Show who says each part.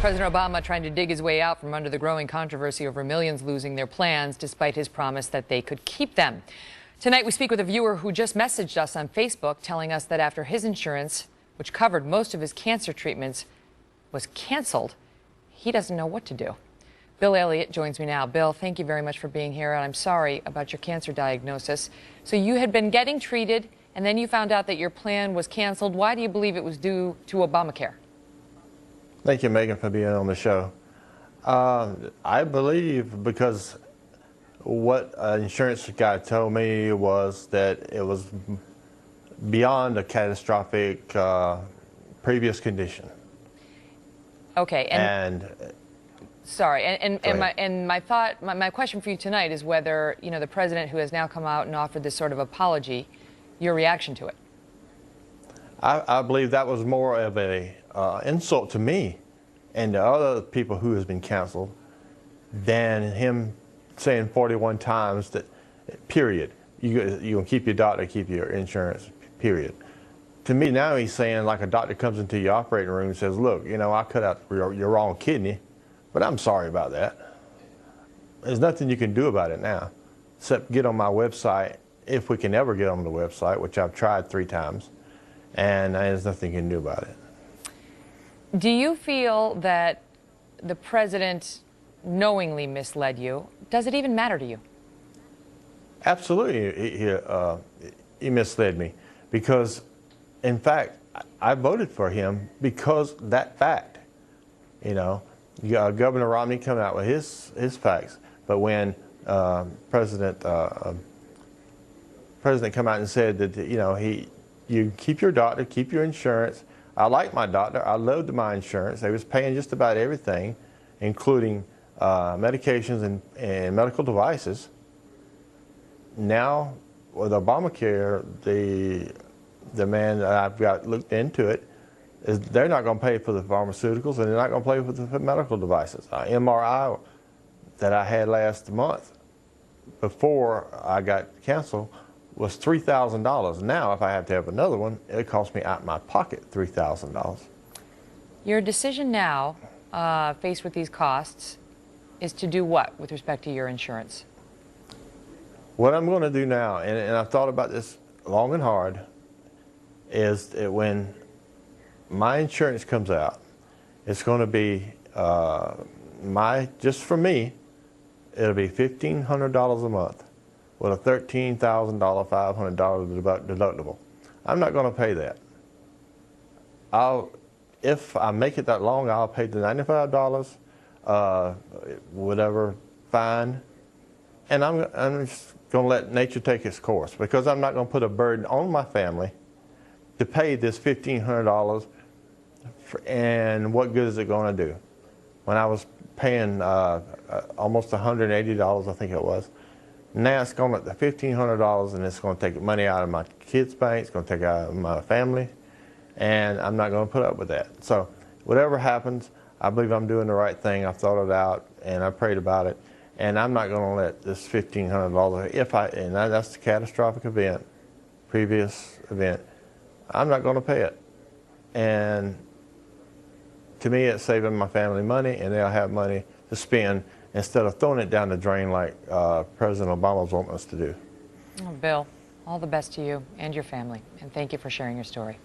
Speaker 1: President Obama trying to dig his way out from under the growing controversy over millions losing their plans, despite his promise that they could keep them. Tonight, we speak with a viewer who just messaged us on Facebook telling us that after his insurance, which covered most of his cancer treatments, was canceled, he doesn't know what to do. Bill Elliott joins me now. Bill, thank you very much for being here, and I'm sorry about your cancer diagnosis. So you had been getting treated, and then you found out that your plan was canceled. Why do you believe it was due to Obamacare?
Speaker 2: Thank you, Megan, for being on the show. I believe because what an insurance guy told me was that it was beyond a catastrophic previous condition.
Speaker 1: Okay. Sorry, my question for you tonight is whether, the president who has now come out and offered this sort of apology, your reaction to it.
Speaker 2: I believe that was more of a insult to me and to other people who has been canceled than him saying 41 times that, period, you're going to keep your doctor, keep your insurance, period. To me now he's saying, like a doctor comes into your operating room and says, look, I cut out your wrong kidney, but I'm sorry about that. There's nothing you can do about it now, except get on my website, if we can ever get on the website, which I've tried 3 times, and there's nothing you can do about it.
Speaker 1: Do you feel that the president knowingly misled you? Does it even matter to you?
Speaker 2: Absolutely, he misled me, because, in fact, I voted for him because that fact. You got Governor Romney coming out with his facts, but when President come out and said that you keep your doctor, keep your insurance. I like my doctor. I loved my insurance. They was paying just about everything, including medications and medical devices. Now, with Obamacare, the man that I've got looked into it, is they're not going to pay for the pharmaceuticals, and they're not going to pay for the medical devices. MRI that I had last month before I got canceled was $3,000. Now, if I have to have another one, it costs me out of my pocket $3,000.
Speaker 1: Your decision now, faced with these costs, is to do what with respect to your insurance?
Speaker 2: What I'm going to do now, and I've thought about this long and hard, is that when my insurance comes out, it's going to be just for me, it'll be $1,500 a month with a $13,000, $500 deductible. I'm not going to pay that. If I make it that long, I'll pay the $95, whatever, fine, and I'm just going to let nature take its course, because I'm not going to put a burden on my family to pay this $1,500, and what good is it going to do? When I was paying almost $180, I think it was, now it's going to the $1,500, and it's going to take money out of my kids' bank, it's going to take out of my family, and I'm not going to put up with that. So whatever happens, I believe I'm doing the right thing. I've thought it out, and I prayed about it, and I'm not going to let this $1,500, and that's the catastrophic event, previous event, I'm not going to pay it. And to me, it's saving my family money, and they'll have money to spend instead of throwing it down the drain like President Obama's wanting us to do.
Speaker 1: Oh, Bill, all the best to you and your family, and thank you for sharing your story.